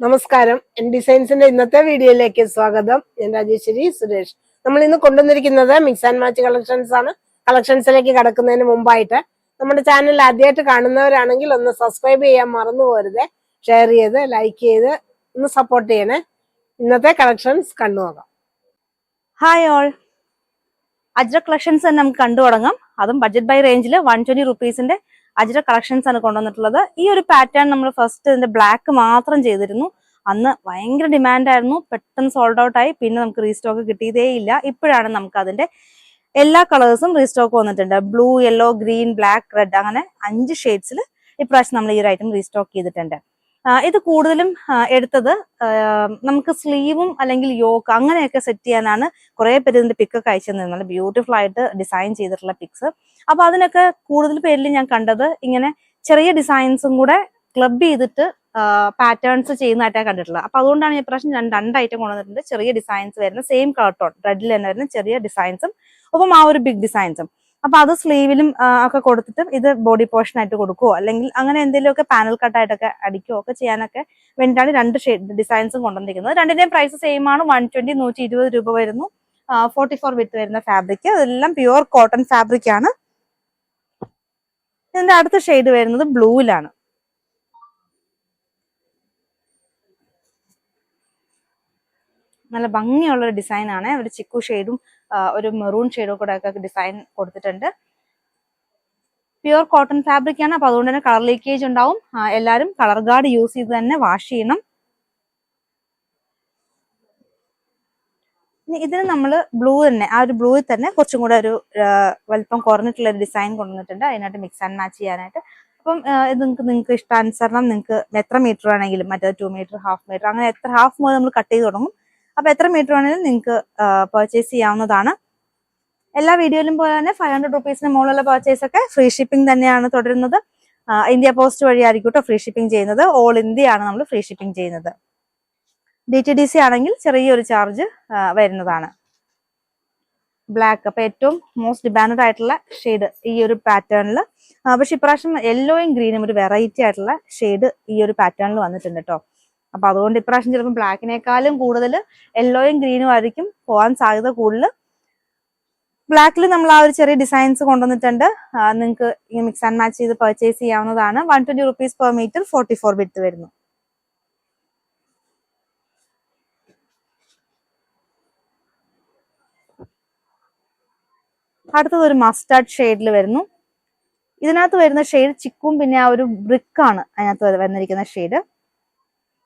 നമസ്കാരം. ഡിസൈൻസിന്റെ ഇന്നത്തെ വീഡിയോയിലേക്ക് സ്വാഗതം. ഞാൻ രാജേശ്വരി സുരേഷ്. നമ്മൾ ഇന്ന് കൊണ്ടുവന്നിരിക്കുന്നത് മിക്സ് ആൻഡ് മാച്ച് കളക്ഷൻസ് ആണ്. കളക്ഷൻസിലേക്ക് കടക്കുന്നതിന് മുമ്പായിട്ട് നമ്മുടെ ചാനൽ ആദ്യമായിട്ട് കാണുന്നവരാണെങ്കിൽ ഒന്ന് സബ്സ്ക്രൈബ് ചെയ്യാൻ മറന്നു പോരുത്. ഷെയർ ചെയ്ത് ലൈക്ക് ചെയ്ത് ഒന്ന് സപ്പോർട്ട് ചെയ്യണേ. ഇന്നത്തെ കളക്ഷൻസ് കണ്ടുപോകാം. ഹായ് ഓൾ, അജ്ര കളക്ഷൻസ് തന്നെ നമുക്ക് കണ്ടു തുടങ്ങാം. അതും ബഡ്ജറ്റ് ബൈ റേഞ്ചിൽ 120 റുപ്പീസിന്റെ അജ്ര കളക്ഷൻസ് ആണ് കൊണ്ടുവന്നിട്ടുള്ളത്. ഈ ഒരു പാറ്റേൺ നമ്മൾ ഫസ്റ്റ് ഇതിന്റെ ബ്ലാക്ക് മാത്രം ചെയ്തിരുന്നു. അന്ന് ഭയങ്കര ഡിമാൻഡ് ആയിരുന്നു, പെട്ടെന്ന് സോൾഡ് ഔട്ട് ആയി. പിന്നെ നമുക്ക് റീസ്റ്റോക്ക് കിട്ടിയതേ ഇല്ല. ഇപ്പോഴാണ് നമുക്ക് അതിന്റെ എല്ലാ കളേഴ്സും റീസ്റ്റോക്ക് വന്നിട്ടുണ്ട്. Blue, yellow, green, black, red, അങ്ങനെ 5 ഷെയ്ഡ്സിൽ ഇപ്രാവശ്യം നമ്മൾ ഈ ഒരു ഐറ്റം റീസ്റ്റോക്ക് ചെയ്തിട്ടുണ്ട്. ഇത് കൂടുതലും എടുത്തത് നമുക്ക് സ്ലീവും അല്ലെങ്കിൽ യോക്ക് അങ്ങനെയൊക്കെ സെറ്റ് ചെയ്യാനാണ്. കുറെ പേര് ഇതിന്റെ പിക്കൊക്കെ അയച്ചു തന്നിരുന്നത്, നല്ല ബ്യൂട്ടിഫുൾ ആയിട്ട് ഡിസൈൻ ചെയ്തിട്ടുള്ള പിക്സ്. അപ്പൊ അതിനൊക്കെ കൂടുതൽ പേരിൽ ഞാൻ കണ്ടത് ഇങ്ങനെ ചെറിയ ഡിസൈൻസും കൂടെ ക്ലബ് ചെയ്തിട്ട് പാറ്റേൺസ് ചെയ്യുന്നതായിട്ടാണ് കണ്ടിട്ടുള്ളത്. അപ്പൊ അതുകൊണ്ടാണ് ഈ പ്രാവശ്യം രണ്ട് ഐറ്റം കൊണ്ടുവന്നിട്ടുണ്ട്. ചെറിയ ഡിസൈൻസ് വരുന്ന സെയിം കളർ ടോൺ റെഡിൽ തന്നെ വരുന്ന ചെറിയ ഡിസൈൻസും ഒപ്പം ആ ഒരു ബിഗ് ഡിസൈൻസും. അപ്പൊ അത് സ്ലീവിലും ഒക്കെ കൊടുത്തിട്ട് ഇത് ബോഡി പോർഷൻ ആയിട്ട് കൊടുക്കുവോ അല്ലെങ്കിൽ അങ്ങനെ എന്തെങ്കിലുമൊക്കെ പാനൽ കട്ടായിട്ടൊക്കെ അടിക്കുകയോ ഒക്കെ ചെയ്യാനൊക്കെ വേണ്ടിയിട്ടാണ് രണ്ട് ഡിസൈൻസും കൊണ്ടുവന്നിരിക്കുന്നത്. രണ്ടിന്റെയും പ്രൈസ് സെയിം ആണ്. 120 120 രൂപ വരുന്നു. 44 വിത്ത് വരുന്ന ഫാബ്രിക്. അതെല്ലാം പ്യുവർ കോട്ടൺ ഫാബ്രിക് ആണ്. ഇതിന്റെ അടുത്ത ഷെയ്ഡ് വരുന്നത് ബ്ലൂവിലാണ്. നല്ല ഭംഗിയുള്ള ഡിസൈൻ ആണ്. ഒരു ചിക്കു ഷെയ്ഡും ഒരു മെറൂൺ ഷെയ്ഡും കൂടെ ഒക്കെ ഡിസൈൻ കൊടുത്തിട്ടുണ്ട്. പ്യുവർ കോട്ടൺ ഫാബ്രിക് ആണ്. അപ്പൊ അതുകൊണ്ട് തന്നെ കളർ ലീക്കേജ് ഉണ്ടാവും. എല്ലാവരും കളർ ഗാർഡ് യൂസ് ചെയ്ത് തന്നെ വാഷ് ചെയ്യണം. ഇതിന് നമ്മൾ ബ്ലൂ തന്നെ, ആ ഒരു ബ്ലൂയിൽ തന്നെ കുറച്ചും കൂടെ ഒരു വലിപ്പം കുറഞ്ഞിട്ടുള്ള ഒരു ഡിസൈൻ കൊണ്ടുവന്നിട്ടുണ്ട്. അതിനായിട്ട് മിക്സ് ആൻഡ് മാച്ച് ചെയ്യാനായിട്ട്. അപ്പം ഇത് നിങ്ങൾക്ക് ഇഷ്ടാനുസരണം നിങ്ങൾക്ക് എത്ര മീറ്റർ വേണമെങ്കിലും, മറ്റേ 2 മീറ്റർ, ഹാഫ് മീറ്റർ, അങ്ങനെ എത്ര ഹാഫ് മുതൽ നമ്മൾ കട്ട് ചെയ്ത് തുടങ്ങും. അപ്പൊ എത്ര മീറ്റർ വേണമെങ്കിലും നിങ്ങൾക്ക് പർച്ചേസ് ചെയ്യാവുന്നതാണ്. എല്ലാ വീഡിയോയിലും പോലെ തന്നെ 500 റുപ്പീസിന് മുകളിലുള്ള പർച്ചേസ് ഒക്കെ ഫ്രീ ഷിപ്പിംഗ് തന്നെയാണ് തുടരുന്നത്. ഇന്ത്യ പോസ്റ്റ് വഴിയായിരിക്കും കേട്ടോ ഫ്രീ ഷിപ്പിംഗ് ചെയ്യുന്നത്. ഓൾ ഇന്ത്യ ആണ് നമ്മൾ ഫ്രീ ഷിപ്പിംഗ് ചെയ്യുന്നത്. DTDC ആണെങ്കിൽ ചെറിയൊരു ചാർജ് വരുന്നതാണ്. ബ്ലാക്ക്, അപ്പൊ ഏറ്റവും മോസ്റ്റ് ഡിമാൻഡ് ആയിട്ടുള്ള ഷെയ്ഡ് ഈ ഒരു പാറ്റേണിൽ. പക്ഷെ ഇപ്രാവശ്യം യെല്ലോയും ഗ്രീനും ഒരു വെറൈറ്റി ആയിട്ടുള്ള ഷെയ്ഡ് ഈ ഒരു പാറ്റേണിൽ വന്നിട്ടുണ്ട് കേട്ടോ. അപ്പൊ അതുകൊണ്ട് ഇപ്രാവശ്യം ചിലപ്പോൾ ബ്ലാക്കിനേക്കാളും കൂടുതൽ യെല്ലോയും ഗ്രീനും ആയിരിക്കും പോകാൻ സാധ്യത കൂടുതൽ. ബ്ലാക്കിൽ നമ്മൾ ആ ഒരു ചെറിയ ഡിസൈൻസ് കൊണ്ടുവന്നിട്ടുണ്ട്. നിങ്ങൾക്ക് മിക്സ് ആൻഡ് മാച്ച് ചെയ്ത് പർച്ചേസ് ചെയ്യാവുന്നതാണ്. 120 റുപ്പീസ് പെർ മീറ്റർ, 44 വിഡ്ത്ത് വരുന്നു. അടുത്തത് ഒരു മസ്റ്റാർഡ് ഷെയ്ഡിൽ വരുന്നു. ഇതിനകത്ത് വരുന്ന ഷെയ്ഡ് ചിക്കും പിന്നെ ആ ഒരു ബ്രിക്കാണ് അതിനകത്ത് വന്നിരിക്കുന്ന ഷെയ്ഡ്.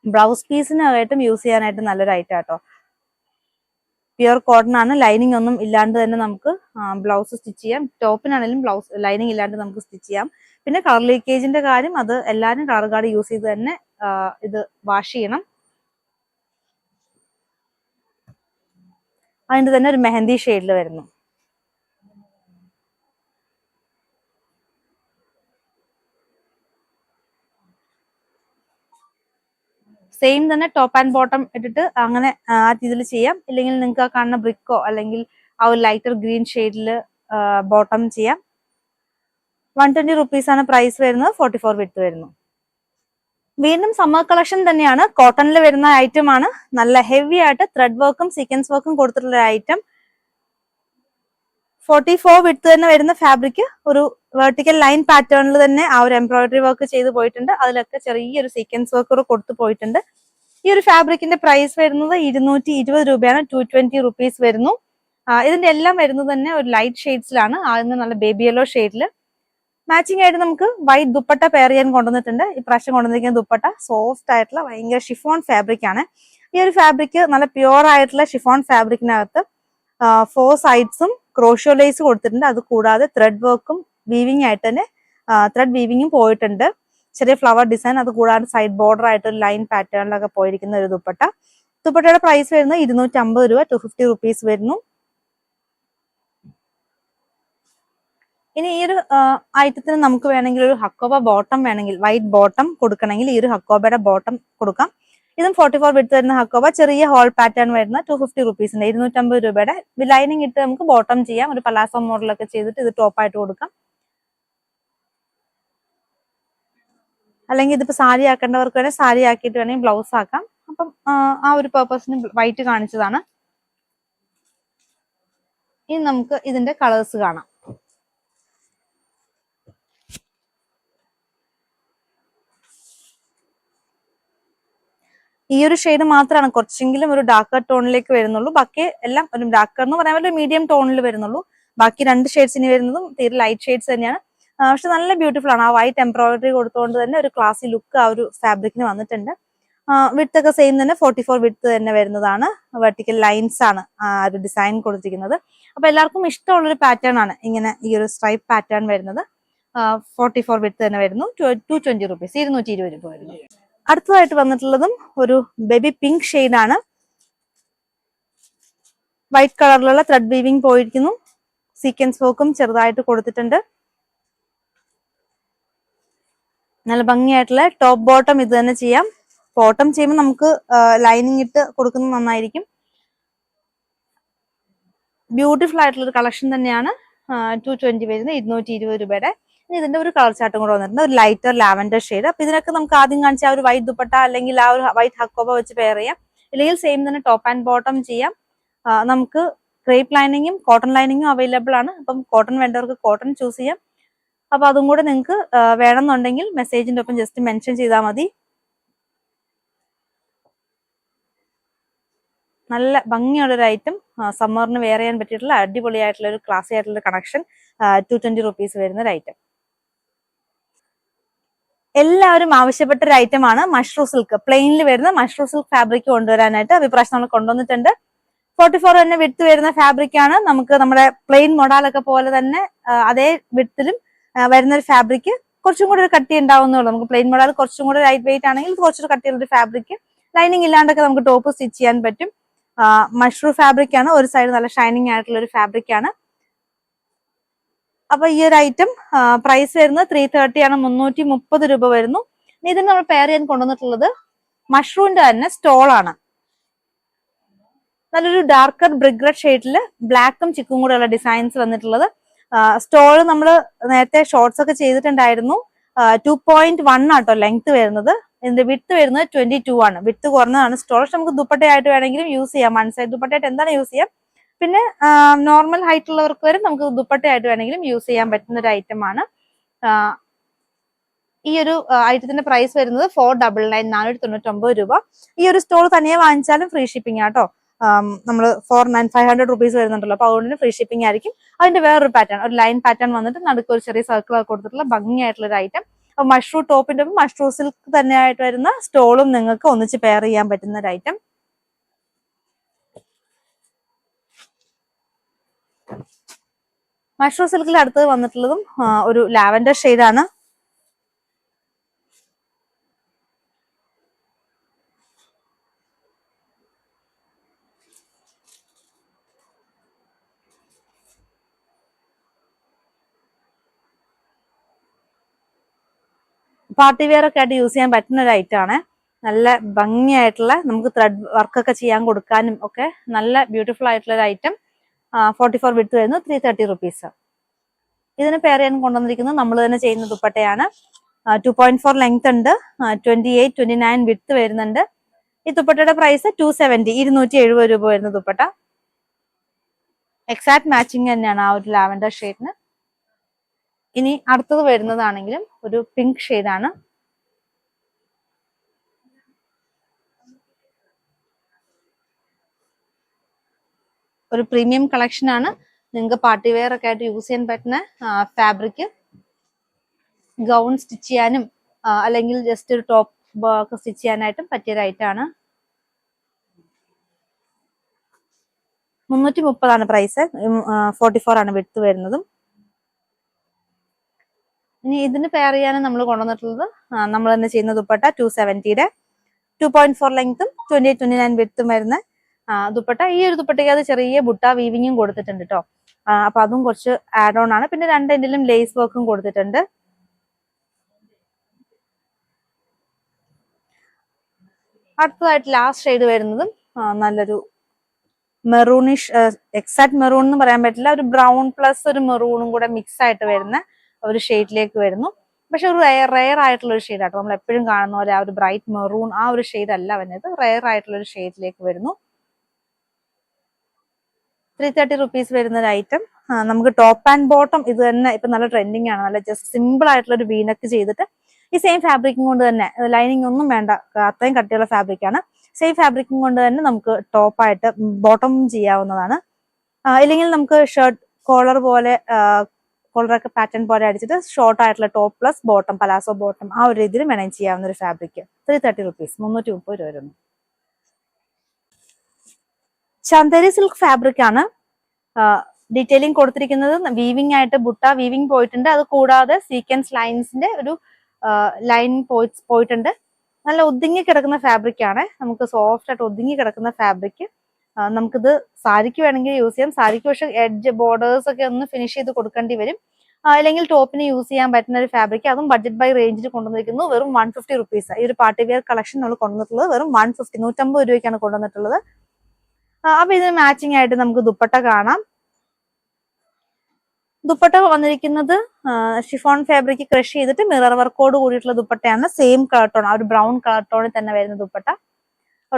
ബ്ലൗസ് പീസിനായിട്ടും യൂസ് ചെയ്യാനായിട്ട് നല്ലൊരു ഐറ്റം കേട്ടോ. പ്യുവർ കോട്ടൺ ആണ്. ലൈനിങ് ഒന്നും ഇല്ലാണ്ട് തന്നെ നമുക്ക് ബ്ലൗസ് സ്റ്റിച്ച് ചെയ്യാം. ടോപ്പിനാണെങ്കിലും ബ്ലൗസ് ലൈനിങ് ഇല്ലാണ്ട് നമുക്ക് സ്റ്റിച്ച് ചെയ്യാം. പിന്നെ കളർ ലീക്കേജിന്റെ കാര്യം, അത് എല്ലാവരും കളർ ഗാർഡ് യൂസ് ചെയ്ത് തന്നെ ഇത് വാഷ് ചെയ്യണം. അതിന്റെ തന്നെ ഒരു മെഹന്തി ഷെയ്ഡിൽ വരുന്നു. സെയിം തന്നെ ടോപ്പ് ആൻഡ് ബോട്ടം ഇട്ടിട്ട് അങ്ങനെ ആ രീതിയിൽ ചെയ്യാം. ഇല്ലെങ്കിൽ നിങ്ങൾക്ക് ആ കാണുന്ന ബ്രിക്കോ അല്ലെങ്കിൽ ആ ഒരു ലൈറ്റർ ഗ്രീൻ ഷെയ്ഡിൽ ബോട്ടം ചെയ്യാം. 120 റുപ്പീസ് ആണ് പ്രൈസ് വരുന്നത്. 44 വിഡ്ത്ത് വരുന്നു. വീണ്ടും സമ്മർ കളക്ഷൻ തന്നെയാണ്. കോട്ടണിൽ വരുന്ന ഐറ്റം ആണ്. നല്ല ഹെവി ആയിട്ട് ത്രെഡ് വർക്കും സീക്വൻസ് വർക്കും കൊടുത്തിട്ടുള്ള ഐറ്റം. 44 വിഡ്ത്ത് തന്നെ വരുന്ന ഫാബ്രിക്. ഒരു വെർട്ടിക്കൽ ലൈൻ പാറ്റേണിൽ തന്നെ ആ ഒരു എംബ്രോയിഡറി വർക്ക് ചെയ്ത് പോയിട്ടുണ്ട്. അതിലൊക്കെ ചെറിയൊരു സീക്വൻസ് വർക്ക് കൂടെ കൊടുത്തു പോയിട്ടുണ്ട്. ഈ ഒരു ഫാബ്രിക്കിന്റെ പ്രൈസ് വരുന്നത് 220 രൂപയാണ്. 220 റുപ്പീസ് വരുന്നു. ഇതിന്റെ എല്ലാം വരുന്നത് തന്നെ ഒരു ലൈറ്റ് ഷെയ്ഡ്സിലാണ്. ആദ്യം നല്ല ബേബി യെല്ലോ ഷെയ്ഡിൽ മാച്ചിങ് ആയിട്ട് നമുക്ക് വൈറ്റ് ദുപ്പട്ട പെയർ ചെയ്യാൻ കൊണ്ടുവന്നിട്ടുണ്ട്. ഇപ്രാവശ്യം കൊണ്ടുവന്നിരിക്കുന്ന ദുപ്പട്ട സോഫ്റ്റ് ആയിട്ടുള്ള ഭയങ്കര ഷിഫോൺ ഫാബ്രിക് ആണ്. ഈ ഒരു ഫാബ്രിക് നല്ല പ്യുവർ ആയിട്ടുള്ള ഷിഫോൺ ഫാബ്രിക്കിനകത്ത് 4 സൈഡ്സും ക്രോഷ്യോ ലേസ് കൊടുത്തിട്ടുണ്ട്. അത് കൂടാതെ ത്രെഡ് വർക്കും വീവിംഗ് ആയിട്ട് തന്നെ ത്രെഡ് വീവിംഗും പോയിട്ടുണ്ട്. ചെറിയ ഫ്ലവർ ഡിസൈൻ, അത് കൂടാതെ സൈഡ് ബോർഡർ ആയിട്ട് ഒരു ലൈൻ പാറ്റേണിലൊക്കെ പോയിരിക്കുന്ന ഒരു ദുപ്പട്ട. ദുപ്പട്ടയുടെ പ്രൈസ് വരുന്നത് 250 രൂപ, 250 റുപ്പീസ് വരുന്നു. ഇനി ഈ ഒരു ഐറ്റത്തിന് നമുക്ക് വേണമെങ്കിൽ ഒരു ഹക്കോബ ബോട്ടം വേണമെങ്കിൽ, വൈറ്റ് ബോട്ടം കൊടുക്കണമെങ്കിൽ ഈ ഒരു ഹക്കോബയുടെ ബോട്ടം കൊടുക്കാം. ഇതും 44 വിഡ്ത്ത് വരുന്ന ഹക്കോബ, ചെറിയ ഹോൾ പാറ്റേൺ വരുന്ന 250 റുപ്പീസിന്റെ 250 രൂപയുടെ ലൈനിങ് ഇട്ട് നമുക്ക് ബോട്ടം ചെയ്യാം. ഒരു പലാസോ മോഡലൊക്കെ ചെയ്തിട്ട് ഇത് ടോപ്പായിട്ട് കൊടുക്കാം. അല്ലെങ്കിൽ ഇതിപ്പോ സാരി ആക്കേണ്ടവർക്ക് വേണേൽ സാരി ആക്കിയിട്ട് വേണമെങ്കിൽ ബ്ലൗസ് ആക്കാം. അപ്പം ആ ഒരു പേർപ്പസിന് വൈറ്റ് കാണിച്ചതാണ്. ഇനി നമുക്ക് ഇതിന്റെ കളേഴ്സ് കാണാം. ഈ ഒരു ഷെയ്ഡ് മാത്രമാണ് കുറച്ചെങ്കിലും ഒരു ഡാർക്കർ ടോണിലേക്ക് വരുന്നുള്ളൂ. ബാക്കി എല്ലാം ഒരു ഡാർക്കർ എന്ന് പറയാൻ ഒരു മീഡിയം ടോണിൽ വരുന്നുള്ളൂ. ബാക്കി 2 ഷെയ്ഡ്സ് ഇനി വരുന്നതും തീരെ ലൈറ്റ് ഷെയ്ഡ്സ് തന്നെയാണ്. പക്ഷെ നല്ല ബ്യൂട്ടിഫുൾ ആണ്. ആ വൈറ്റ് എംബ്രോയിഡറി കൊടുത്തുകൊണ്ട് തന്നെ ഒരു ക്ലാസി ലുക്ക് ആ ഒരു ഫാബ്രിക്കിന് വന്നിട്ടുണ്ട്. വിഡ്ത്ത് ഒക്കെ സെയിം തന്നെ 44 വിഡ്ത്ത് തന്നെ വരുന്നതാണ്. വെർട്ടിക്കൽ ലൈൻസ് ആണ് ആ ഒരു ഡിസൈൻ കൊടുത്തിരിക്കുന്നത്. അപ്പൊ എല്ലാവർക്കും ഇഷ്ടമുള്ളൊരു പാറ്റേൺ ആണ് ഇങ്ങനെ ഈ ഒരു സ്ട്രൈപ്പ് പാറ്റേൺ വരുന്നത്. 44 വിഡ്ത്ത് തന്നെ വരുന്നു. 220 റുപ്പീസ്, 220 രൂപ വരുന്നു. അടുത്തതായിട്ട് വന്നിട്ടുള്ളതും ഒരു ബേബി പിങ്ക് ഷെയ്ഡ് ആണ്. വൈറ്റ് കളറിലുള്ള ത്രെഡ് വീവിംഗ് പോയിരിക്കുന്നു. സീക്വൻസ് വർക്കും ചെറുതായിട്ട് കൊടുത്തിട്ടുണ്ട്. നല്ല ഭംഗിയായിട്ടുള്ള ടോപ്പ് ബോട്ടം ഇത് തന്നെ ചെയ്യാം. ബോട്ടം ചെയ്യുമ്പോൾ നമുക്ക് ലൈനിങ് ഇട്ട് കൊടുക്കുന്നത് നന്നായിരിക്കും. ബ്യൂട്ടിഫുൾ ആയിട്ടുള്ള ഒരു കളക്ഷൻ തന്നെയാണ്. 220 വരുന്നത്, 220 രൂപയുടെ. ഇതിന്റെ ഒരു കളർ ചാർട്ടും കൂടെ വന്നിട്ടുണ്ട്. ഒരു ലൈറ്റർ ലാവൻഡർ ഷെയ്ഡ്. അപ്പൊ ഇതിനൊക്കെ നമുക്ക് ആദ്യം കാണിച്ച ആ ഒരു വൈറ്റ് ദുപ്പട്ട അല്ലെങ്കിൽ ആ ഒരു വൈറ്റ് ഹക്കോബ വെച്ച് പെയർ ചെയ്യാം. ഇല്ലെങ്കിൽ സെയിം തന്നെ ടോപ്പ് ആൻഡ് ബോട്ടം ചെയ്യാം. നമുക്ക് ക്രേപ്പ് ലൈനിങ്ങും കോട്ടൺ ലൈനിങ്ങും അവൈലബിൾ ആണ്. അപ്പം കോട്ടൺ വേണ്ടവർക്ക് കോട്ടൺ ചൂസ് ചെയ്യാം. അപ്പൊ അതും കൂടെ നിങ്ങൾക്ക് വേണമെന്നുണ്ടെങ്കിൽ മെസ്സേജിന്റെ ഒപ്പം ജസ്റ്റ് മെൻഷൻ ചെയ്താൽ മതി. നല്ല ഭംഗിയുള്ള ഒരു ഐറ്റം, സമ്മറിന് വെയർ ചെയ്യാൻ പറ്റിയിട്ടുള്ള അടിപൊളിയായിട്ടുള്ള ഒരു ക്ലാസി ആയിട്ടുള്ള കണക്ഷൻ. 220 റുപ്പീസ് വരുന്ന ഒരു ഐറ്റം. എല്ലാവരും ആവശ്യപ്പെട്ട ഒരു ഐറ്റം ആണ് മഷ്റൂം സിൽക്ക്. പ്ലെയിനിൽ വരുന്ന മഷ്റൂം സിൽക്ക് ഫാബ്രിക് കൊണ്ടുവരാനായിട്ട് അഭിപ്രായം നമ്മൾ കൊണ്ടുവന്നിട്ടുണ്ട്. 44 തന്നെ വിഡ്ത്ത് വരുന്ന ഫാബ്രിക് ആണ്. നമുക്ക് നമ്മുടെ പ്ലെയിൻ മൊഡാലൊക്കെ പോലെ തന്നെ അതേ വിഡ്ത്തിലും വരുന്ന ഒരു ഫാബ്രിക്. കുറച്ചും കൂടി ഒരു കട്ടി ഉണ്ടാവുന്നുള്ളൂ. നമുക്ക് പ്ലെയിൻ മൊഡാൽ കുറച്ചും കൂടി ലൈറ്റ് വെയിറ്റ് ആണെങ്കിൽ കുറച്ചൊരു കട്ടിയുള്ള ഒരു ഫാബ്രിക്. ലൈനിങ് ഇല്ലാണ്ടൊക്കെ നമുക്ക് ടോപ്പ് സ്റ്റിച്ച് ചെയ്യാൻ പറ്റും. മഷ്റൂം ഫാബ്രിക് ആണ്. ഒരു സൈഡ് നല്ല ഷൈനിങ് ആയിട്ടുള്ള ഒരു ഫാബ്രിക് ആണ്. അപ്പൊ ഈ ഒരു ഐറ്റം പ്രൈസ് വരുന്നത് 330 ആണ്, 330 രൂപ വരുന്നു. ഇതിന് നമ്മൾ പെയർ ചെയ്യാൻ കൊണ്ടുവന്നിട്ടുള്ളത് മഷ്റൂമിന്റെ തന്നെ സ്റ്റോൾ ആണ്. നല്ലൊരു ഡാർക്കർ ബ്രിക്ക് റെഡ് ഷെയ്ഡില് ബ്ലാക്കും ചിക്കും കൂടെ ഉള്ള ഡിസൈൻസ് വന്നിട്ടുള്ളത്. സ്റ്റോൾ നമ്മൾ നേരത്തെ ഷോർട്സ് ഒക്കെ ചെയ്തിട്ടുണ്ടായിരുന്നു. 2.1 ആട്ടോ ലെങ്ത് വരുന്നത്. ഇതിന്റെ വിഡ്ത്ത് വരുന്നത് 22 ആണ്. വിഡ്ത്ത് കുറഞ്ഞതാണ് സ്റ്റോൾ. നമുക്ക് ദുപ്പട്ടയായിട്ട് വേണമെങ്കിലും യൂസ് ചെയ്യാം. വൺ സൈഡ് ദുപ്പട്ടയായിട്ട് എന്താണ് യൂസ് ചെയ്യാം. പിന്നെ നോർമൽ ഹൈറ്റ് ഉള്ളവർക്ക് വരെ നമുക്ക് ദുപ്പട്ടയായിട്ട് വേണമെങ്കിലും യൂസ് ചെയ്യാൻ പറ്റുന്ന ഒരു ഐറ്റം ആണ്. ഈ ഒരു ഐറ്റത്തിന്റെ പ്രൈസ് വരുന്നത് 499, 499 രൂപ. ഈ ഒരു സ്റ്റോൾ തനിയെ വാങ്ങിച്ചാലും ഫ്രീ ഷിപ്പിംഗ് ആട്ടോ. നമ്മൾ 500 റുപ്പീസ് വരുന്നുണ്ടല്ലോ. അപ്പൊ അതുകൊണ്ട് ഫ്രീ ഷിപ്പിംഗ് ആയിരിക്കും. അതിന്റെ വേറൊരു പാറ്റേൺ, ഒരു ലൈൻ പാറ്റേൺ വന്നിട്ട് നടുക്ക് ഒരു ചെറിയ സർക്കിൾ ഒക്കെ കൊടുത്തിട്ടുള്ള ഭംഗിയായിട്ടുള്ള ഒരു ഐറ്റം. അപ്പൊ മഷ്റൂം ടോപ്പിന്റെ മഷ്റൂം സിൽക്ക് തന്നെയായിട്ട് വരുന്ന സ്റ്റോളും നിങ്ങൾക്ക് ഒന്നിച്ച് പെയർ ചെയ്യാൻ പറ്റുന്ന ഒരു ഐറ്റം. മഷ്റൂം സിൽക്കിൽ അടുത്തത് വന്നിട്ടുള്ളതും ഒരു ലാവൻഡർ ഷെയ്ഡാണ്. പാർട്ടി വെയർ ഒക്കെ ആയിട്ട് യൂസ് ചെയ്യാൻ പറ്റുന്ന ഒരു ഐറ്റം ആണ്. നല്ല ഭംഗിയായിട്ടുള്ള നമുക്ക് ത്രെഡ് വർക്കൊക്കെ ചെയ്യാൻ കൊടുക്കാനും ഒക്കെ നല്ല ബ്യൂട്ടിഫുൾ ആയിട്ടുള്ള ഒരു ഐറ്റം. 44 വിഡ്ത്ത് വരുന്നു, 330 റുപ്പീസ്. ഇതിന് പെയർ ചെയ്യാൻ കൊണ്ടുവന്നിരിക്കുന്നത് നമ്മൾ തന്നെ ചെയ്യുന്ന ദുപ്പട്ടയാണ്. 2.4 ലെങ്ത് ഉണ്ട്, 28, 29 വിഡ്ത്ത് വരുന്നുണ്ട്. ഈ ദുപ്പട്ടയുടെ പ്രൈസ് 270, 270 രൂപ വരുന്ന ദുപ്പട്ട. എക്സാക്ട് മാച്ചിങ് തന്നെയാണ് ആ ഒരു ലാവൻഡർ ഷെയ്ഡിന്. ഇനി അടുത്തത് വരുന്നതാണെങ്കിലും ഒരു പിങ്ക് ഷെയ്ഡാണ്. ഒരു പ്രീമിയം കളക്ഷൻ ആണ്. നിങ്ങൾക്ക് പാർട്ടി വെയർ ഒക്കെ ആയിട്ട് യൂസ് ചെയ്യാൻ പറ്റുന്ന ഫാബ്രിക്. ഗൗൺ സ്റ്റിച്ച് ചെയ്യാനും അല്ലെങ്കിൽ ജസ്റ്റ് ഒരു ടോപ്പ് ഒക്കെ സ്റ്റിച്ച് ചെയ്യാനായിട്ടും പറ്റിയൊരു ഐറ്റം ആണ്. 330 ആണ് പ്രൈസ്. 44 ആണ് വിഡ്ത്ത് വരുന്നതും. ഇനി ഇതിന് പെയർ ചെയ്യാനും നമ്മൾ കൊണ്ടുവന്നിട്ടുള്ളത് നമ്മൾ തന്നെ ചെയ്യുന്ന ദുപ്പട്ട 270യുടെ 2.4 ലെങ്ത്തും 28, 29 വിഡ്ത്തും വരുന്ന ദുപ്പട്ട. ഈ ഒരു ദുപ്പട്ടയ്ക്ക് അത് ചെറിയ ബുട്ട വീവിങ്ങും കൊടുത്തിട്ടുണ്ട് കേട്ടോ. അപ്പൊ അതും കുറച്ച് ആഡ് ഓൺ ആണ്. പിന്നെ 2 എൻഡിലും ലേസ് വർക്കും കൊടുത്തിട്ടുണ്ട്. അടുത്തതായിട്ട് ലാസ്റ്റ് ഷെയ്ഡ് വരുന്നതും നല്ലൊരു മെറൂണിഷ്, എക്സാക്ട് മെറൂൺ എന്ന് പറയാൻ പറ്റില്ല, ഒരു ബ്രൗൺ പ്ലസ് ഒരു മെറൂണും കൂടെ മിക്സ് ആയിട്ട് വരുന്ന ഒരു ഷെയ്ഡിലേക്ക് വരുന്നു. പക്ഷെ ഒരു റെയർ ആയിട്ടുള്ള ഒരു ഷെയ്ഡാട്ടോ. നമ്മൾ എപ്പോഴും കാണുന്ന പോലെ ആ ഒരു ബ്രൈറ്റ് മെറൂൺ ആ ഒരു ഷെയ്ഡ് അല്ല വരുന്നത്, റെയർ ആയിട്ടുള്ള ഒരു ഷെയ്ഡിലേക്ക് വരുന്നു. 330 റുപ്പീസ് വരുന്ന ഒരു ഐറ്റം. നമുക്ക് ടോപ്പ് ആൻഡ് ബോട്ടം ഇത് തന്നെ ഇപ്പൊ നല്ല ട്രെൻഡിങ് ആണ്. നല്ല ജസ്റ്റ് സിമ്പിൾ ആയിട്ടുള്ള ഒരു വീനക്ക് ചെയ്തിട്ട് ഈ സെയിം ഫാബ്രിക്കും കൊണ്ട് തന്നെ, ലൈനിങ് ഒന്നും വേണ്ട, അത്രയും കട്ടിയുള്ള ഫാബ്രിക് ആണ്. സെയിം ഫാബ്രിക്കും കൊണ്ട് തന്നെ നമുക്ക് ടോപ്പായിട്ട് ബോട്ടം ചെയ്യാവുന്നതാണ്. ഇല്ലെങ്കിൽ നമുക്ക് ഷർട്ട് കോളർ പോലെ കോളറൊക്കെ പാറ്റേൺ പോലെ അടിച്ചിട്ട് ഷോർട്ട് ആയിട്ടുള്ള top plus bottom, palazzo bottom ആ ഒരു രീതിയിൽ മാനേജ് ചെയ്യാവുന്ന ഒരു ഫാബ്രിക്. 330 റുപ്പീസ്, 330 രൂപ വരുന്നു. ചന്തേരി സിൽക്ക് ഫാബ്രിക് ആണ്. ഡീറ്റെയിലിംഗ് കൊടുത്തിരിക്കുന്നത് വീവിംഗ് ആയിട്ട് ബുട്ട വീവിംഗ് പോയിട്ടുണ്ട്. അത് കൂടാതെ സീക്വൻസ് ലൈൻസിന്റെ ഒരു ലൈൻ പോയിട്ടുണ്ട്. നല്ല ഒതുങ്ങി കിടക്കുന്ന ഫാബ്രിക് ആണ്. നമുക്ക് സോഫ്റ്റ് ആയിട്ട് ഒതുങ്ങി കിടക്കുന്ന ഫാബ്രിക്. നമുക്കിത് സാരിക്ക് വേണമെങ്കിൽ യൂസ് ചെയ്യാം. സാരിക്ക് പക്ഷെ എഡ്ജ് ബോർഡേഴ്സ് ഒക്കെ ഒന്ന് ഫിനിഷ് ചെയ്ത് കൊടുക്കേണ്ടി വരും. അല്ലെങ്കിൽ ടോപ്പിന് യൂസ് ചെയ്യാൻ പറ്റുന്ന ഒരു ഫാബ്രിക്. അതും ബഡ്ജറ്റ് ബൈ റേഞ്ചിൽ കൊണ്ടുവന്നിരിക്കുന്നു. വെറും 150 റുപ്പീസ്. ഈ ഒരു പാർട്ടി വെയർ കളക്ഷൻ നമ്മൾ കൊണ്ടുവന്നിട്ടുള്ളത് വെറും 150, 150 രൂപയ്ക്കാണ് കൊണ്ടുവന്നിട്ടുള്ളത്. അപ്പൊ ഇതിന് മാച്ചിങ് ആയിട്ട് നമുക്ക് ദുപ്പട്ട കാണാം. ദുപ്പട്ട വന്നിരിക്കുന്നത് ഷിഫോൺ ഫാബ്രിക് ക്രഷ് ചെയ്തിട്ട് മിറർ വർക്കോട് കൂടിയിട്ടുള്ള ദുപ്പട്ടയാണ്. സെയിം കളർ ടോൺ, ആ ഒരു ബ്രൗൺ കളർ ടോണിൽ തന്നെ വരുന്ന ദുപ്പട്ട.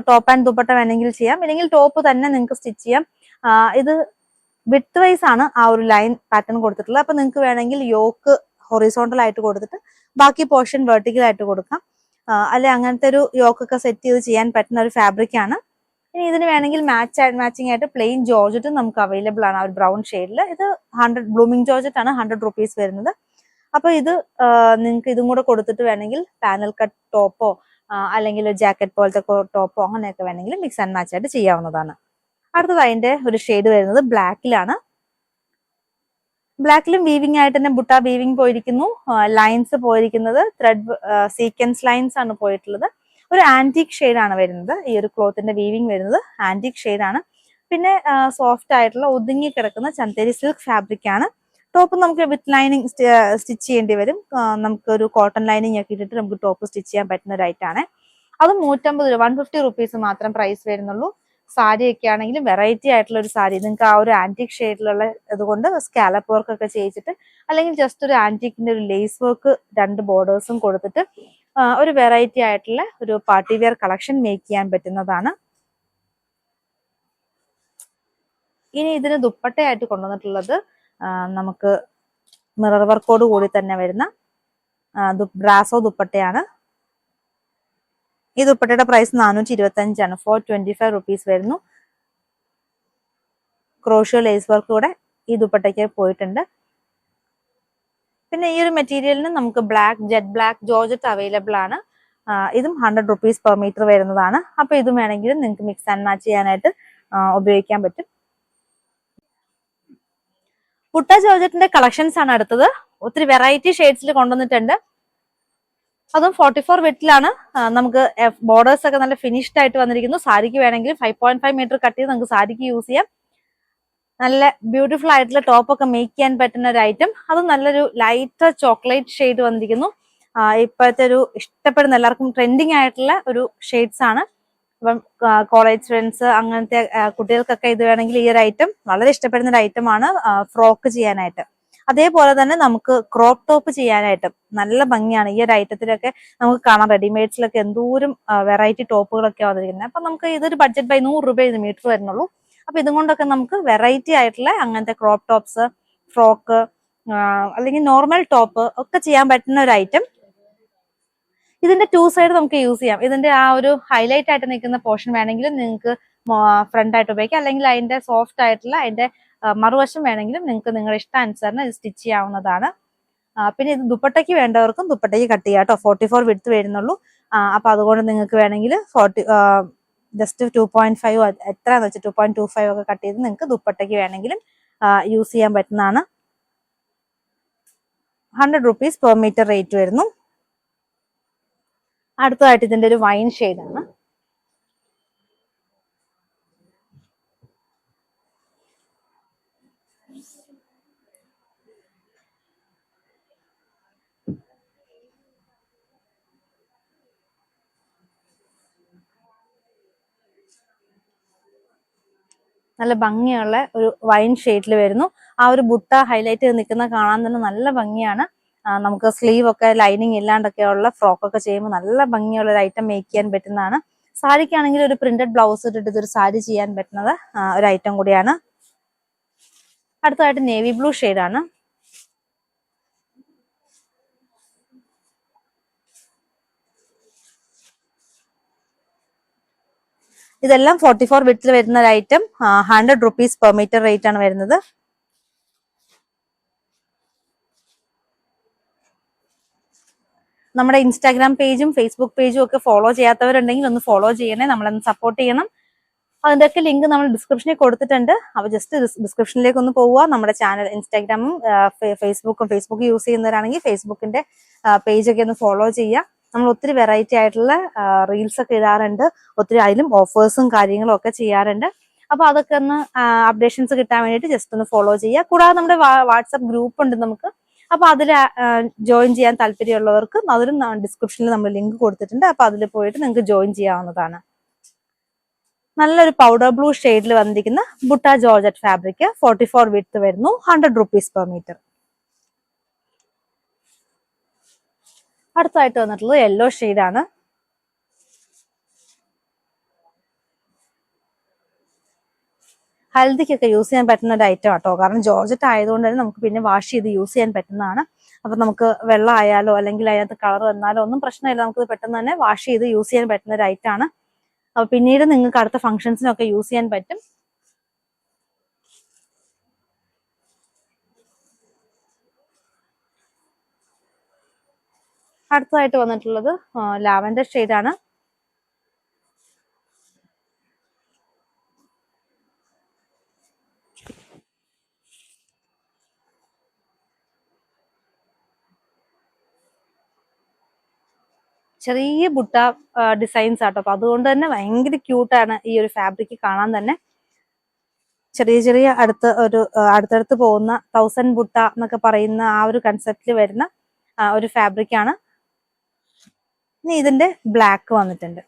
ടോപ്പ് ആൻഡ് ദുപ്പട്ട വേണമെങ്കിൽ ചെയ്യാം, ഇല്ലെങ്കിൽ ടോപ്പ് തന്നെ നിങ്ങൾക്ക് സ്റ്റിച്ച് ചെയ്യാം. ഇത് വിഡ്ത്ത് വൈസ് ആണ് ആ ഒരു ലൈൻ പാറ്റേൺ കൊടുത്തിട്ടുള്ളത്. അപ്പൊ നിങ്ങൾക്ക് വേണമെങ്കിൽ യോക്ക് ഹൊറിസോണ്ടൽ ആയിട്ട് കൊടുത്തിട്ട് ബാക്കി പോർഷൻ വെർട്ടിക്കൽ ആയിട്ട് കൊടുക്കാം. അല്ലെ അങ്ങനത്തെ ഒരു യോക്കൊക്കെ സെറ്റ് ചെയ്ത് ചെയ്യാൻ പറ്റുന്ന ഒരു ഫാബ്രിക് ആണ്. ഇനി ഇതിന് വേണമെങ്കിൽ മാച്ചിങ് ആയിട്ട് പ്ലെയിൻ ജോർജറ്റ് നമുക്ക് അവൈലബിൾ ആണ്. ആ ഒരു ബ്രൗൺ ഷെയ്ഡിൽ. ഇത് 100 ബ്ലൂമിംഗ് ജോർജറ്റ് ആണ്, 100 റുപ്പീസ് വരുന്നത്. അപ്പൊ ഇത് നിങ്ങൾക്ക് ഇതും കൂടെ കൊടുത്തിട്ട് വേണമെങ്കിൽ പാനൽ കട്ട് ടോപ്പോ അല്ലെങ്കിൽ ജാക്കറ്റ് പോലത്തെ ടോപ്പോ അങ്ങനെയൊക്കെ വേണമെങ്കിൽ മിക്സ് ആൻഡ് മാച്ച് ആയിട്ട് ചെയ്യാവുന്നതാണ്. അടുത്തത് അതിന്റെ ഒരു ഷെയ്ഡ് വരുന്നത് ബ്ലാക്കിലാണ്. ബ്ലാക്കിലും വീവിംഗ് ആയിട്ട് തന്നെ ബുട്ട വീവിംഗ് പോയിരിക്കുന്നു. ലൈൻസ് പോയിരിക്കുന്നത് ത്രെഡ് സീക്വൻസ് ലൈൻസ് ആണ് പോയിട്ടുള്ളത്. ഒരു ആന്റിക് ഷെയ്ഡ് ആണ് വരുന്നത്. ഈ ഒരു ക്ലോത്തിന്റെ വീവിംഗ് വരുന്നത് ആന്റിക് ഷെയ്ഡ് ആണ്. പിന്നെ സോഫ്റ്റ് ആയിട്ടുള്ള ഒതുങ്ങി കിടക്കുന്ന ചന്തേരി സിൽക്ക് ഫാബ്രിക് ആണ്. ടോപ്പ് നമുക്ക് വിത്ത് ലൈനിങ് സ്റ്റിച്ച് ചെയ്യേണ്ടി വരും. നമുക്ക് ഒരു കോട്ടൺ ലൈനിങ് ഒക്കെ ഇട്ടിട്ട് നമുക്ക് ടോപ്പ് സ്റ്റിച്ച് ചെയ്യാൻ പറ്റുന്ന ഒരു ഐറ്റം ആണ്. അതും 150 രൂപ, 150 റുപ്പീസ് മാത്രം പ്രൈസ് വരുന്നുള്ളൂ. സാരി ഒക്കെ ആണെങ്കിലും വെറൈറ്റി ആയിട്ടുള്ള ഒരു സാരി, നിങ്ങൾക്ക് ആ ഒരു ആന്റിക് ഷെയ്ഡിലുള്ള ഇതുകൊണ്ട് സ്കാലപ്പ് വർക്ക് ഒക്കെ ചെയ്യിച്ചിട്ട്, അല്ലെങ്കിൽ ജസ്റ്റ് ഒരു ആന്റിക്കിന്റെ ഒരു ലേസ് വർക്ക് 2 ബോർഡേഴ്സും കൊടുത്തിട്ട് ഒരു വെറൈറ്റി ആയിട്ടുള്ള ഒരു പാർട്ടി വെയർ കളക്ഷൻ മേക്ക് ചെയ്യാൻ പറ്റുന്നതാണ്. ഇനി ഇതിന് ദുപ്പട്ടയായിട്ട് കൊണ്ടുവന്നിട്ടുള്ളത് നമുക്ക് മിറർ വർക്കോട് കൂടി തന്നെ വരുന്ന ബ്രാസോ ദുപ്പട്ടയാണ്. ഈ ദുപ്പട്ടയുടെ പ്രൈസ് 425 ആണ്, 425 റുപ്പീസ് വരുന്നു. ക്രോഷ്യോ ലേസ് വർക്ക് കൂടെ ഈ ദുപ്പട്ടയ്ക്ക് പോയിട്ടുണ്ട്. പിന്നെ ഈ ഒരു മെറ്റീരിയലിന് നമുക്ക് ജെറ്റ് ബ്ലാക്ക് ജോർജറ്റ് അവൈലബിൾ ആണ്. ഇതും 100 റുപ്പീസ് പെർ മീറ്റർ വരുന്നതാണ്. അപ്പൊ ഇതും വേണമെങ്കിലും നിങ്ങൾക്ക് മിക്സ് ആൻഡ് മാച്ച് ചെയ്യാനായിട്ട് ഉപയോഗിക്കാൻ പറ്റും. ബുട്ട ജോർജറ്റിന്റെ കളക്ഷൻസ് ആണ് അടുത്തത്. ഒത്തിരി വെറൈറ്റി ഷെയ്ഡ്സിൽ കൊണ്ടുവന്നിട്ടുണ്ട്. അതും 44 വിട്ടിലാണ്. നമുക്ക് ബോർഡേഴ്സ് ഒക്കെ നല്ല ഫിനിഷ്ഡ് ആയിട്ട് വന്നിരിക്കുന്നു. സാരിക്ക് വേണമെങ്കിൽ 5.5 മീറ്റർ കട്ട് ചെയ്ത് നമുക്ക് സാരിക്ക് യൂസ് ചെയ്യാം. നല്ല ബ്യൂട്ടിഫുൾ ആയിട്ടുള്ള ടോപ്പ് ഒക്കെ മേക്ക് ചെയ്യാൻ പറ്റുന്ന ഒരു ഐറ്റം. അതും നല്ലൊരു ലൈറ്റ് ചോക്ലേറ്റ് ഷെയ്ഡ് വന്നിരിക്കുന്നു. ഇപ്പോഴത്തെ ഒരു ഇഷ്ടപ്പെടുന്ന എല്ലാവർക്കും ട്രെൻഡിങ് ആയിട്ടുള്ള ഒരു ഷെയ്ഡ്സ് ആണ്. അപ്പം കോളേജ് ഫ്രണ്ട്സ് അങ്ങനത്തെ കുട്ടികൾക്കൊക്കെ ഇത് വേണമെങ്കിൽ ഈ ഒരു ഐറ്റം വളരെ ഇഷ്ടപ്പെടുന്ന ഒരു ഐറ്റം ആണ്. ഫ്രോക്ക് ചെയ്യാനായിട്ട്, അതേപോലെ തന്നെ നമുക്ക് ക്രോപ്പ് ടോപ്പ് ചെയ്യാനായിട്ട് നല്ല ഭംഗിയാണ്. ഈ ഒരു ഐറ്റത്തിലൊക്കെ നമുക്ക് കാണാം റെഡിമെയ്ഡ്സിലൊക്കെ എന്തോരം വെറൈറ്റി ടോപ്പുകളൊക്കെ വന്നിരിക്കുന്നത്. അപ്പൊ നമുക്ക് ഇതൊരു ബഡ്ജറ്റ് ബൈ 100 രൂപ ഇത് മീറ്റർ വരുന്നുള്ളൂ. അപ്പൊ ഇതും കൊണ്ടൊക്കെ നമുക്ക് വെറൈറ്റി ആയിട്ടുള്ള അങ്ങനത്തെ ക്രോപ്പ് ടോപ്സ്, ഫ്രോക്ക് അല്ലെങ്കിൽ നോർമൽ ടോപ്പ് ഒക്കെ ചെയ്യാൻ പറ്റുന്ന ഒരു ഐറ്റം. ഇതിന്റെ 2 സൈഡ് നമുക്ക് യൂസ് ചെയ്യാം. ഇതിന്റെ ആ ഒരു ഹൈലൈറ്റ് ആയിട്ട് നിൽക്കുന്ന പോർഷൻ വേണമെങ്കിൽ നിങ്ങൾക്ക് ഫ്രണ്ട് ആയിട്ട് ഉപയോഗിക്കാം, അല്ലെങ്കിൽ അതിന്റെ സോഫ്റ്റ് ആയിട്ടുള്ള അതിന്റെ മറുവശം വേണമെങ്കിലും നിങ്ങൾക്ക് നിങ്ങളുടെ ഇഷ്ടാനുസരണം ഇത് സ്റ്റിച്ച് ചെയ്യാവുന്നതാണ്. പിന്നെ ഇത് ദുപ്പട്ടയ്ക്ക് വേണ്ടവർക്കും ദുപ്പട്ടയ്ക്ക് കട്ട് ചെയ്യാം കേട്ടോ. 44 വിഡ്ത്ത് വരുന്നുള്ളൂ. അപ്പൊ അതുകൊണ്ട് നിങ്ങൾക്ക് വേണമെങ്കിൽ ജസ്റ്റ് 2.5 എത്രയാന്ന് വെച്ചാൽ 2.25 ഒക്കെ കട്ട് ചെയ്ത് നിങ്ങൾക്ക് ദുപ്പട്ടയ്ക്ക് വേണമെങ്കിലും യൂസ് ചെയ്യാൻ പറ്റുന്നതാണ്. 100 റുപ്പീസ് പെർ മീറ്റർ റേറ്റ് വരുന്നു. അടുത്തതായിട്ട് ഇതിന്റെ ഒരു വൈൻ ഷെയ്ഡാണ്. നല്ല ഭംഗിയുള്ള ഒരു വൈൻ ഷെയ്ഡിൽ വരുന്നു. ആ ഒരു ബുട്ട ഹൈലൈറ്റ് ചെയ്ത് നിൽക്കുന്ന കാണാൻ തന്നെ നല്ല ഭംഗിയാണ്. നമുക്ക് സ്ലീവ് ഒക്കെ ലൈനിങ് ഇല്ലാണ്ടൊക്കെ ഉള്ള ഫ്രോക്കൊക്കെ ചെയ്യുമ്പോൾ നല്ല ഭംഗിയുള്ള ഒരു ഐറ്റം മേക്ക് ചെയ്യാൻ പറ്റുന്നതാണ്. സാരിക്കാണെങ്കിൽ ഒരു പ്രിന്റഡ് ബ്ലൗസ് ഇട്ടിട്ട് ഇതൊരു സാരി ചെയ്യാൻ പറ്റുന്നത് ഒരു ഐറ്റം കൂടിയാണ്. അടുത്തതായിട്ട് നേവി ബ്ലൂ ആണ്. ഇതെല്ലാം 44 വിഡ്ത്തിൽ വരുന്ന ഒരു item. 100 rupees per metre rate ആണ് വരുന്നത്. നമ്മുടെ ഇൻസ്റ്റാഗ്രാം പേജും ഫേസ്ബുക്ക് പേജും ഒക്കെ ഫോളോ ചെയ്യാത്തവരുണ്ടെങ്കിൽ ഒന്ന് ഫോളോ ചെയ്യണേ, നമ്മളൊന്ന് സപ്പോർട്ട് ചെയ്യണം. അതിൻ്റെയൊക്കെ ലിങ്ക് നമ്മൾ ഡിസ്ക്രിപ്ഷനിൽ കൊടുത്തിട്ടുണ്ട്. അപ്പോൾ ജസ്റ്റ് ഡിസ്ക്രിപ്ഷനിലേക്ക് ഒന്ന് പോവുക. നമ്മുടെ ചാനൽ ഇൻസ്റ്റാഗ്രാമും ഫേസ്ബുക്ക് യൂസ് ചെയ്യുന്നവരാണെങ്കിൽ ഫേസ്ബുക്കിന്റെ പേജൊക്കെ ഒന്ന് ഫോളോ ചെയ്യുക. നമ്മൾ ഒത്തിരി വെറൈറ്റി ആയിട്ടുള്ള റീൽസ് ഒക്കെ ഇടാറുണ്ട്. ഒത്തിരി അതിലും ഓഫേഴ്സും കാര്യങ്ങളും ഒക്കെ ചെയ്യാറുണ്ട്. അപ്പൊ അതൊക്കെ ഒന്ന് അപ്ഡേഷൻസ് കിട്ടാൻ വേണ്ടിയിട്ട് ജസ്റ്റ് ഒന്ന് ഫോളോ ചെയ്യുക. കൂടാതെ നമ്മുടെ വാട്സപ്പ് ഗ്രൂപ്പ് ഉണ്ട് നമുക്ക്. അപ്പൊ അതിൽ ജോയിൻ ചെയ്യാൻ താല്പര്യമുള്ളവർക്ക് അതിലും ഡിസ്ക്രിപ്ഷനിൽ നമ്മൾ ലിങ്ക് കൊടുത്തിട്ടുണ്ട്. അപ്പൊ അതിൽ പോയിട്ട് നിങ്ങൾക്ക് ജോയിൻ ചെയ്യാവുന്നതാണ്. നല്ലൊരു പൗഡർ ബ്ലൂ ഷെയ്ഡിൽ വന്നിരിക്കുന്ന ബുട്ട ജോർജറ്റ് ഫാബ്രിക് 44 വിഡ്ത്ത് വരുന്നു. 100 rupees പെർ മീറ്റർ. അടുത്തായിട്ട് വന്നിട്ടുള്ളത് യെല്ലോ ആണ്. ഹൽദിക്കൊക്കെ യൂസ് ചെയ്യാൻ പറ്റുന്ന ഒരു ഐറ്റം ആട്ടോ. കാരണം ജോർജറ്റ് ആയതുകൊണ്ട് തന്നെ നമുക്ക് പിന്നെ വാഷ് ചെയ്ത് യൂസ് ചെയ്യാൻ പറ്റുന്നതാണ്. അപ്പൊ നമുക്ക് വെള്ളം ആയാലോ അല്ലെങ്കിൽ അതിനകത്ത് കളർ വന്നാലോ ഒന്നും പ്രശ്നമില്ല. നമുക്ക് പെട്ടെന്ന് തന്നെ വാഷ് ചെയ്ത് യൂസ് ചെയ്യാൻ പറ്റുന്ന ഒരു ഐറ്റം ആണ്. അപ്പൊ പിന്നീട് നിങ്ങൾക്ക് അടുത്ത ഫംഗ്ഷൻസിനൊക്കെ യൂസ് ചെയ്യാൻ പറ്റും. അടുത്തതായിട്ട് വന്നിട്ടുള്ളത് ലാവൻഡർ ആണ്. ചെറിയ ബുട്ട ഡിസൈൻസ് ആട്ടോ. അപ്പൊ അതുകൊണ്ട് തന്നെ ഭയങ്കര ക്യൂട്ടാണ് ഈ ഒരു ഫാബ്രിക് കാണാൻ തന്നെ. ചെറിയ ചെറിയ അടുത്തടുത്ത് പോകുന്ന 1000 ബുട്ട എന്നൊക്കെ പറയുന്ന ആ ഒരു കൺസെപ്റ്റിൽ വരുന്ന ഒരു ഫാബ്രിക് ആണ്. ഇനി ഇതിന്റെ ബ്ലാക്ക് വന്നിട്ടുണ്ട്.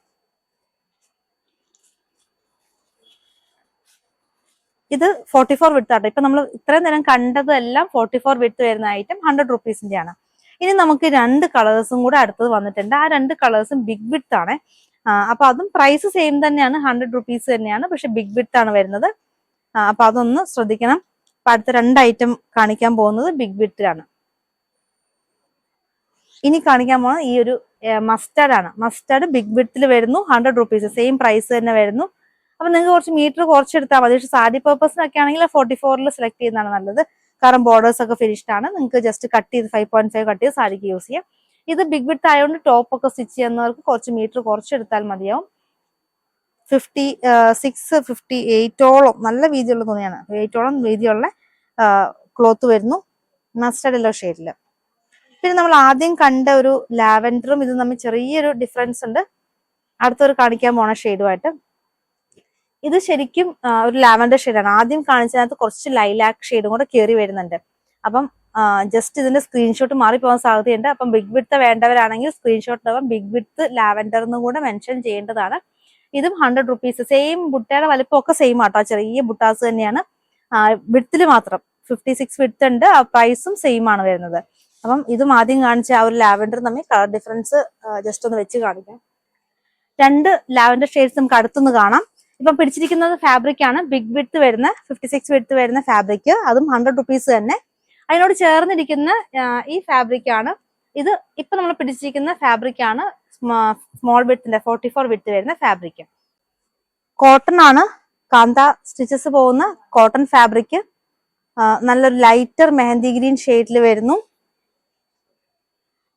ഇത് 44 വിഡ്ത്ത് ആട്ടോ. ഇപ്പൊ നമ്മൾ ഇത്രയും നേരം കണ്ടതെല്ലാം 44 വിഡ്ത്ത് വരുന്ന ഐറ്റം 100 rupeesന്റെ ആണ്. ഇനി നമുക്ക് 2 കളേഴ്സും കൂടെ അടുത്തത് വന്നിട്ടുണ്ട്. ആ 2 കളേഴ്സും ബിഗ് വിഡ്ത്ത് ആണ്. അപ്പൊ അതും പ്രൈസ് സെയിം തന്നെയാണ്, 100 rupees തന്നെയാണ്. പക്ഷെ ബിഗ് വിഡ്ത്ത് ആണ് വരുന്നത്. അപ്പൊ അതൊന്ന് ശ്രദ്ധിക്കണം. അപ്പൊ അടുത്ത 2 ഐറ്റം കാണിക്കാൻ പോകുന്നത് ബിഗ് വിഡ്ത്തിലാണ്. ഇനി കാണിക്കാൻ പോകുന്നത് ഈ ഒരു മസ്റ്റാർഡ് ആണ്. മസ്റ്റാർഡ് ബിഗ് വിഡ്ത്തിൽ വരുന്നു. 100 rupees സെയിം പ്രൈസ് തന്നെ വരുന്നു. അപ്പൊ നിങ്ങൾക്ക് കുറച്ച് മീറ്റർ കുറച്ചെടുത്താൽ മതി. പക്ഷെ സാരി പർപ്പസിനൊക്കെ ആണെങ്കിൽ 44 സെലക്ട് ചെയ്യുന്നതാണ് നല്ലത്. കാരണം ബോർഡേഴ്സ് ഒക്കെ ഫിനിഷ്ഡ് ആണ്. നിങ്ങൾക്ക് ജസ്റ്റ് കട്ട് ചെയ്ത് 5.5 കട്ട് ചെയ്ത് സാരിക്ക് യൂസ് ചെയ്യാം. ഇത് ബിഗ് വിഡ്ത്ത് ആയതുകൊണ്ട് ടോപ്പ് ഒക്കെ സ്റ്റിച്ച് ചെയ്യുന്നവർക്ക് കുറച്ച് മീറ്റർ കുറച്ചെടുത്താൽ മതിയാവും. 58ഓളം നല്ല വീതിയുള്ള തുണിയാണ്. 8ഓളം വീതിയുള്ള ക്ലോത്ത് വരുന്നു മസ്റ്റർഡ് യെല്ലോ ഷെയ്ഡില്. പിന്നെ നമ്മൾ ആദ്യം കണ്ട ഒരു ലാവൻഡറും ഇത് തമ്മിൽ ചെറിയൊരു ഡിഫറൻസ് ഉണ്ട്. അടുത്തൊരു കാണിക്കാൻ പോണ ഷെയ്ഡുമായിട്ട്. ഇത് ശരിക്കും ഒരു ലാവൻഡർ ഷെയ്ഡാണ്. ആദ്യം കാണിച്ചതിനകത്ത് കുറച്ച് ലൈലാക്ക് ഷെയ്ഡും കൂടെ കയറി വരുന്നുണ്ട്. അപ്പം ജസ്റ്റ് ഇതിന്റെ സ്ക്രീൻഷോട്ട് മാറിപ്പോകാൻ സാധ്യതയുണ്ട്. അപ്പം ബിഗ് വിഡ്ത്ത് വേണ്ടവരാണെങ്കിൽ സ്ക്രീൻഷോട്ട് ആവാം ബിഗ് വിഡ്ത്ത് ലാവൻഡർ എന്നും കൂടെ മെൻഷൻ ചെയ്യേണ്ടതാണ്. ഇതും 100 rupees സെയിം. ബുട്ടയുടെ വലിപ്പം ഒക്കെ സെയിം ആട്ടോ. ചെറിയ ബുട്ടാസ് തന്നെയാണ്. വിഡ്ത്തിൽ മാത്രം 56 വിഡ്ത്ത് ഉണ്ട്. പ്രൈസും സെയിം ആണ് വരുന്നത്. അപ്പം ഇതും ആദ്യം കാണിച്ച ആ ഒരു ലാവൻഡർ തമ്മിൽ കളർ ഡിഫറൻസ് ജസ്റ്റ് ഒന്ന് വെച്ച് കാണിക്കാം. 2 ലാവൻഡർ ഷെയ്ഡ്സ് നമുക്ക് അടുത്തൊന്ന് കാണാം. ഇപ്പൊ പിടിച്ചിരിക്കുന്നത് ഫാബ്രിക് ആണ് ബിഗ് വിഡ്ത്ത് വരുന്ന 56 വിഡ്ത്ത് വരുന്ന ഫാബ്രിക്. അതും 100 rupees തന്നെ. അതിനോട് ചേർന്നിരിക്കുന്ന ഈ ഫാബ്രിക് ആണ്. ഇത് ഇപ്പൊ നമ്മൾ പിടിച്ചിരിക്കുന്ന ഫാബ്രിക് ആണ് സ്മോൾ വിഡ്ത്തിന്റെ 44 വിഡ്ത്ത് വരുന്ന ഫാബ്രിക്. കോട്ടൺ ആണ്. കാന്ത സ്റ്റിച്ചസ് പോകുന്ന കോട്ടൺ ഫാബ്രിക്. നല്ലൊരു ലൈറ്റർ മെഹന്തി ഗ്രീൻ ഷെയ്ഡിൽ വരുന്നു.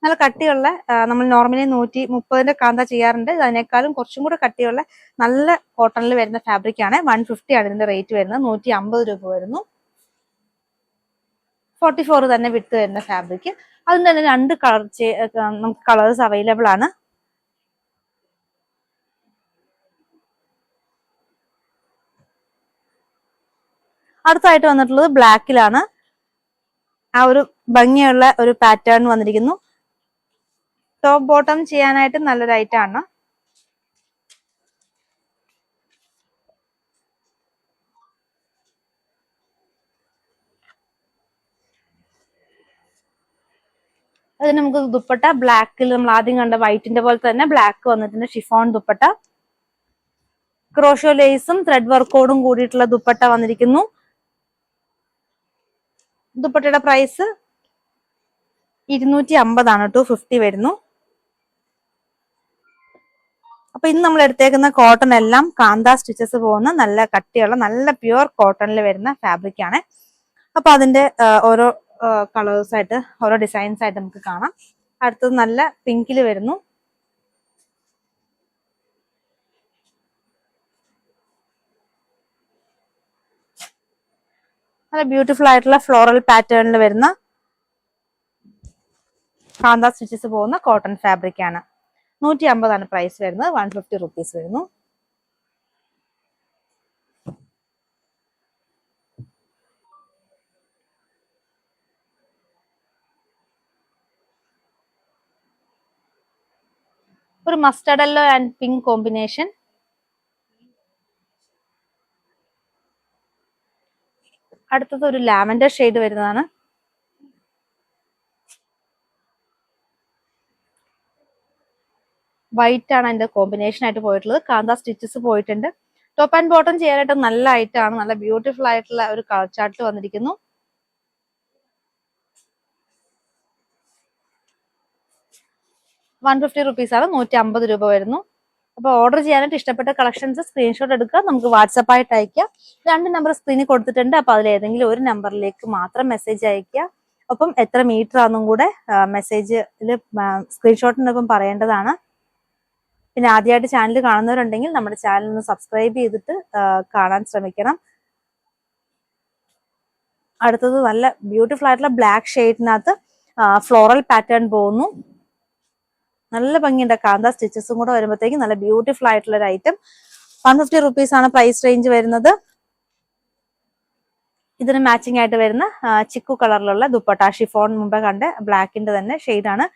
നല്ല കട്ടിയുള്ള നമ്മൾ നോർമലി 130 കാന്ത ചെയ്യാറുണ്ട്. അതിനേക്കാളും കുറച്ചും കൂടെ കട്ടിയുള്ള നല്ല കോട്ടണിൽ വരുന്ന ഫാബ്രിക് ആണ്. 150 ആണ് ഇതിന്റെ റേറ്റ് വരുന്നത്. 150 രൂപ വരുന്നു. 44 തന്നെ വിട്ട് വരുന്ന ഫാബ്രിക്. അതിന് തന്നെ 2 കളർ നമുക്ക് കളേഴ്സ് അവൈലബിൾ ആണ്. അടുത്തായിട്ട് വന്നിട്ടുള്ളത് ബ്ലാക്കിലാണ്. ആ ഒരു ഭംഗിയുള്ള ഒരു പാറ്റേൺ വന്നിരിക്കുന്നു. ടോപ്പ് ബോട്ടം ചെയ്യാനായിട്ട് നല്ലൊരു ഐറ്റം ആണ്. അതിന് നമുക്ക് ദുപ്പട്ട ബ്ലാക്കിൽ നമ്മൾ ആദ്യം കണ്ട വൈറ്റിന്റെ പോലെ തന്നെ ബ്ലാക്ക് വന്നിട്ടുണ്ട്. ഷിഫോൺ ദുപ്പട്ട, ക്രോഷോ ലേസും ത്രെഡ് വർക്കോടും കൂടിയിട്ടുള്ള ദുപ്പട്ട വന്നിരിക്കുന്നു. ദുപ്പട്ടയുടെ പ്രൈസ് 250 ആണ്, 250 വരുന്നു. അപ്പൊ ഇന്ന് നമ്മൾ എടുത്തേക്കുന്ന കോട്ടൺ എല്ലാം കാന്ത സ്റ്റിച്ചസ് പോകുന്ന നല്ല കട്ടിയുള്ള നല്ല പ്യുവർ കോട്ടണിൽ വരുന്ന ഫാബ്രിക് ആണ്. അപ്പൊ അതിന്റെ ഓരോ കളേഴ്സ് ആയിട്ട് ഓരോ ഡിസൈൻസ് ആയിട്ട് നമുക്ക് കാണാം. അടുത്തത് നല്ല പിങ്കിൽ വരുന്നു. നല്ല ബ്യൂട്ടിഫുൾ ആയിട്ടുള്ള ഫ്ലോറൽ പാറ്റേണിൽ വരുന്ന കാന്ത സ്റ്റിച്ചസ് പോകുന്ന കോട്ടൺ ഫാബ്രിക് ആണ്. 150 ആണ് പ്രൈസ് വരുന്നത്. 150 റുപ്പീസ് വരുന്നു. ഒരു mustard yellow and pink combination. അടുത്തത് ഒരു ലാവൻഡർ ഷെയ്ഡ് വരുന്നതാണ്. വൈറ്റ് ആണ് അതിന്റെ കോമ്പിനേഷൻ ആയിട്ട് പോയിട്ടുള്ളത്. കാന്ത സ്റ്റിച്ചസ് പോയിട്ടുണ്ട്. ടോപ്പ് ആൻഡ് ബോട്ടം ചെയ്യാനായിട്ട് നല്ല ആയിട്ടാണ്. നല്ല ബ്യൂട്ടിഫുൾ ആയിട്ടുള്ള ഒരു കളർ ചാർട്ട് വന്നിരിക്കുന്നു. ₹150 ആണ്. 150 രൂപ വരുന്നു. അപ്പൊ ഓർഡർ ചെയ്യാനായിട്ട് ഇഷ്ടപ്പെട്ട കളക്ഷൻസ് സ്ക്രീൻഷോട്ട് എടുക്കുക, നമുക്ക് വാട്സപ്പ് ആയിട്ട് അയക്കാം. 2 നമ്പർ സ്ക്രീനിൽ കൊടുത്തിട്ടുണ്ട്. അപ്പൊ അതിൽ ഏതെങ്കിലും ഒരു നമ്പറിലേക്ക് മാത്രം മെസ്സേജ് അയക്കുക. ഒപ്പം എത്ര മീറ്റർ ആണെന്നും കൂടെ മെസ്സേജിൽ സ്ക്രീൻഷോട്ടിനൊപ്പം പറയേണ്ടതാണ്. പിന്നെ ആദ്യമായിട്ട് ചാനൽ കാണുന്നവരുണ്ടെങ്കിൽ നമ്മുടെ ചാനൽ ഒന്ന് സബ്സ്ക്രൈബ് ചെയ്തിട്ട് കാണാൻ ശ്രമിക്കണം. അടുത്തത് നല്ല ബ്യൂട്ടിഫുൾ ആയിട്ടുള്ള ബ്ലാക്ക് ഷെയ്ഡിനകത്ത് ഫ്ലോറൽ പാറ്റേൺ പോകുന്നു. നല്ല ഭംഗിയുണ്ട്. കാന്ത സ്റ്റിച്ചസും കൂടെ വരുമ്പോഴത്തേക്കും നല്ല ബ്യൂട്ടിഫുൾ ആയിട്ടുള്ള ഒരു ഐറ്റം. 150 റുപ്പീസ് ആണ് പ്രൈസ് റേഞ്ച് വരുന്നത്. ഇതിന് മാച്ചിങ് ആയിട്ട് വരുന്ന ചിക്കു കളറിലുള്ള ദുപ്പട്ട, ഷിഫോൺ മുമ്പേ കണ്ട ബ്ലാക്കിന്റെ തന്നെ ഷെയ്ഡാണ്.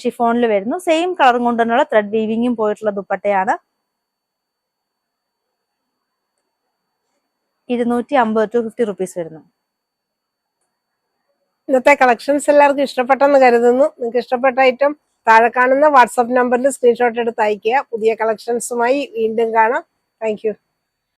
ഷിഫോണിൽ വരുന്നു. സെയിം കളറും കൊണ്ട് തന്നെയുള്ള ത്രെഡ് വീവിങ്ങും പോയിട്ടുള്ള ദുപ്പട്ടയാണ്. 250 റുപ്പീസ് വരുന്നു. ഇന്നത്തെ കളക്ഷൻസ് എല്ലാവർക്കും ഇഷ്ടപ്പെട്ടെന്ന് കരുതുന്നു. നിങ്ങൾക്ക് ഇഷ്ടപ്പെട്ട ഐറ്റം താഴെ കാണുന്ന വാട്സപ്പ് നമ്പറിൽ സ്ക്രീൻഷോട്ട് എടുത്ത് അയക്കുക. പുതിയ കളക്ഷൻസുമായി വീണ്ടും കാണാം. താങ്ക്